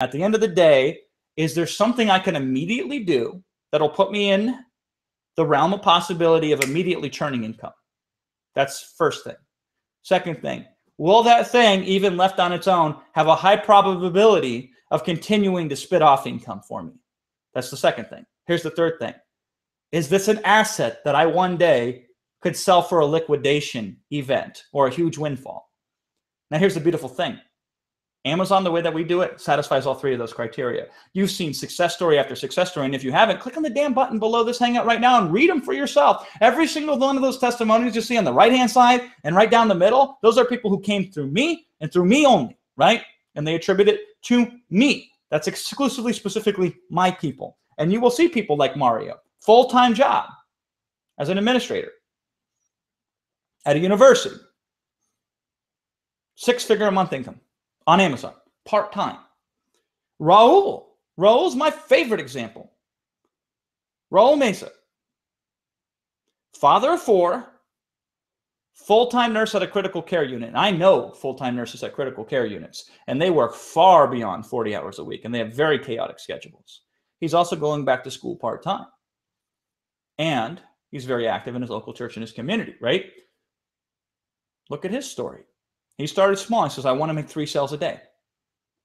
At the end of the day, is there something I can immediately do that'll put me in the realm of possibility of immediately churning income? That's first thing. Second thing, will that thing, even left on its own, have a high probability of continuing to spit off income for me? That's the second thing. Here's the third thing. Is this an asset that I one day could sell for a liquidation event or a huge windfall? Now, here's the beautiful thing. Amazon, the way that we do it, satisfies all three of those criteria. You've seen success story after success story, and if you haven't, click on the damn button below this hangout right now and read them for yourself. Every single one of those testimonies you see on the right-hand side and right down the middle, those are people who came through me and through me only, right? And they attribute it to me. That's exclusively, specifically my people. And you will see people like Mario, full-time job as an administrator at a university, six-figure a month income on Amazon, part-time. Raul's my favorite example. Raul Mesa, father of four, full-time nurse at a critical care unit. And I know full-time nurses at critical care units, and they work far beyond 40 hours a week, and they have very chaotic schedules. He's also going back to school part-time. And he's very active in his local church and his community, right? Look at his story. He started small. He says, I want to make 3 sales a day.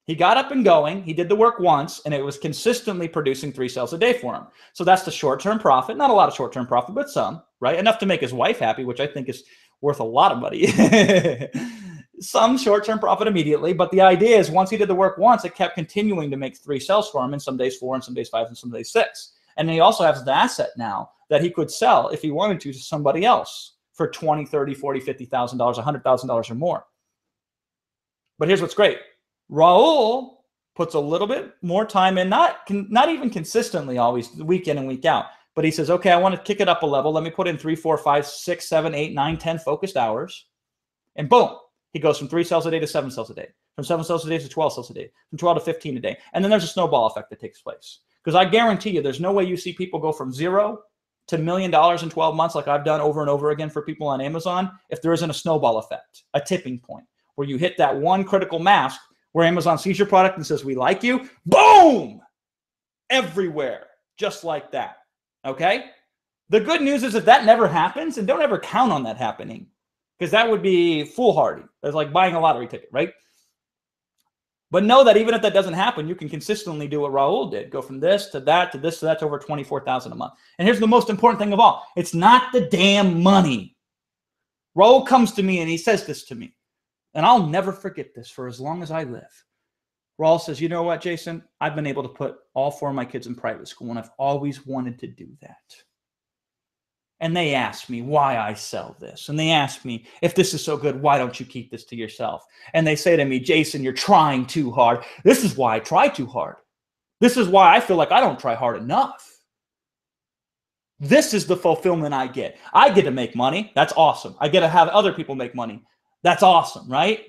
He got up and going. He did the work once, and it was consistently producing 3 sales a day for him. So that's the short-term profit. Not a lot of short-term profit, but some, right? Enough to make his wife happy, which I think is worth a lot of money. Some short-term profit immediately, but the idea is once he did the work once, it kept continuing to make 3 sales for him, and some days 4, and some days 5, and some days 6. And he also has the asset now that he could sell if he wanted to somebody else for $20,000, $30,000, $40,000, $50,000, $100,000 or more. But here's what's great. Raul puts a little bit more time in, not even consistently always, week in and week out. But he says, okay, I want to kick it up a level. Let me put in 3, 4, 5, 6, 7, 8, 9, 10 focused hours. And boom, he goes from 3 sales a day to 7 sales a day, from 7 sales a day to 12 sales a day, from 12 to 15 a day. And then there's a snowball effect that takes place. Because I guarantee you, there's no way you see people go from 0 to $1 million in 12 months like I've done over and over again for people on Amazon if there isn't a snowball effect, a tipping point, where you hit that one critical mass where Amazon sees your product and says, we like you, boom, everywhere, just like that, okay? The good news is if that never happens, and don't ever count on that happening, because that would be foolhardy. It's like buying a lottery ticket, right? But know that even if that doesn't happen, you can consistently do what Raul did. Go from this to that to this to that to over $24,000 a month. And here's the most important thing of all. It's not the damn money. Raul comes to me and he says this to me. And I'll never forget this for as long as I live. Raul says, you know what, Jason? I've been able to put all 4 of my kids in private school, and I've always wanted to do that. And they ask me why I sell this. And they ask me, if this is so good, why don't you keep this to yourself? And they say to me, Jason, you're trying too hard. This is why I try too hard. This is why I feel like I don't try hard enough. This is the fulfillment I get. I get to make money. That's awesome. I get to have other people make money. That's awesome, right?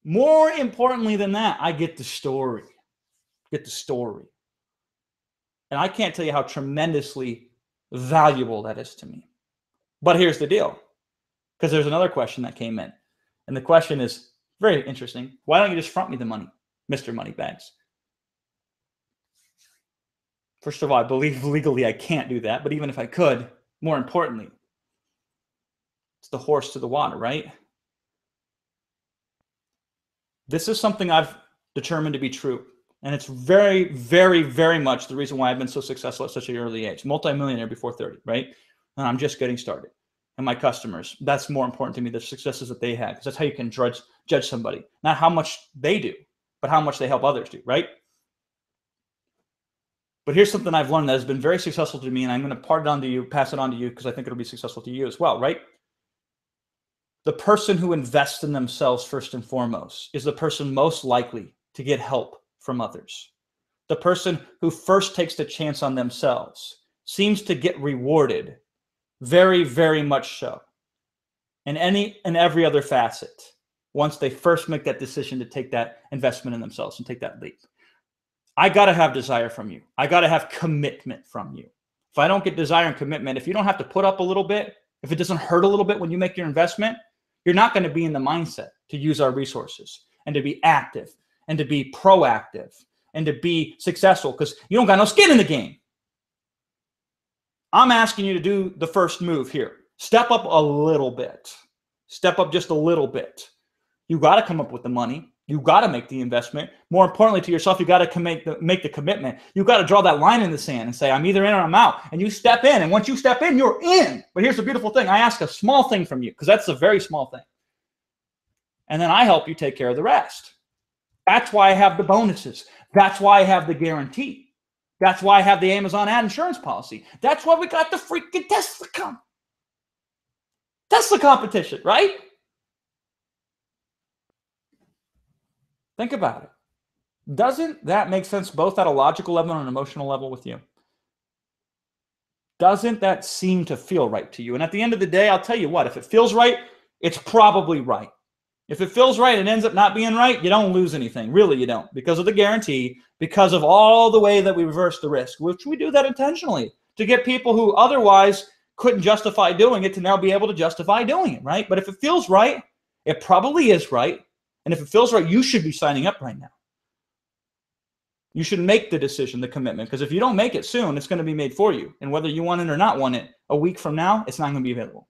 More importantly than that, I get the story. Get the story. And I can't tell you how tremendously valuable that is to me. But here's the deal, because there's another question that came in. And the question is very interesting. Why don't you just front me the money, Mr. Moneybags? First of all, I believe legally I can't do that. But even if I could, more importantly, it's the horse to the water, right? This is something I've determined to be true. And it's very, very, very much the reason why I've been so successful at such an early age. Multi-millionaire before 30, right? And I'm just getting started. And my customers, that's more important to me, the successes that they had. Because that's how you can judge somebody. Not how much they do, but how much they help others do, right? But here's something I've learned that has been very successful to me, and I'm going to pass it on to you, because I think it'll be successful to you as well, right? The person who invests in themselves first and foremost is the person most likely to get help from others. The person who first takes the chance on themselves seems to get rewarded very, very much so in any and every other facet once they first make that decision to take that investment in themselves and take that leap. I got to have desire from you. I got to have commitment from you. If I don't get desire and commitment, if you don't have to put up a little bit, if it doesn't hurt a little bit when you make your investment, you're not going to be in the mindset to use our resources and to be active and to be proactive and to be successful because you don't got no skin in the game. I'm asking you to do the first move here. Step up a little bit. Step up just a little bit. You got to come up with the money. You got to make the investment. More importantly to yourself, you got to make the commitment. You got to draw that line in the sand and say, I'm either in or I'm out. And you step in. And once you step in, you're in. But here's the beautiful thing. I ask a small thing from you because that's a very small thing. And then I help you take care of the rest. That's why I have the bonuses. That's why I have the guarantee. That's why I have the Amazon ad insurance policy. That's why we got the freaking Tesla competition, right? Think about it. Doesn't that make sense both at a logical level and an emotional level with you? Doesn't that seem to feel right to you? And at the end of the day, I'll tell you what, if it feels right, it's probably right. If it feels right and ends up not being right, you don't lose anything. Really, you don't. Because of the guarantee, because of all the way that we reverse the risk, which we do that intentionally to get people who otherwise couldn't justify doing it to now be able to justify doing it, right? But if it feels right, it probably is right. And if it feels right, you should be signing up right now. You should make the decision, the commitment, because if you don't make it soon, it's going to be made for you. And whether you want it or not want it, a week from now, it's not going to be available.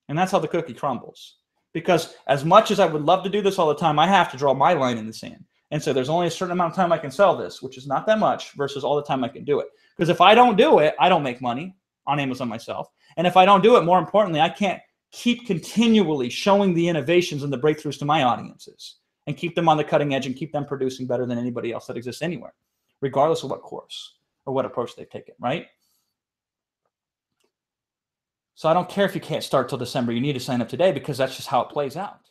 And that's how the cookie crumbles. Because as much as I would love to do this all the time, I have to draw my line in the sand. And so there's only a certain amount of time I can sell this, which is not that much versus all the time I can do it. Because if I don't do it, I don't make money on Amazon myself. And if I don't do it, more importantly, I can't keep continually showing the innovations and the breakthroughs to my audiences and keep them on the cutting edge and keep them producing better than anybody else that exists anywhere, regardless of what course or what approach they've taken, right? So I don't care if you can't start till December. You need to sign up today because that's just how it plays out.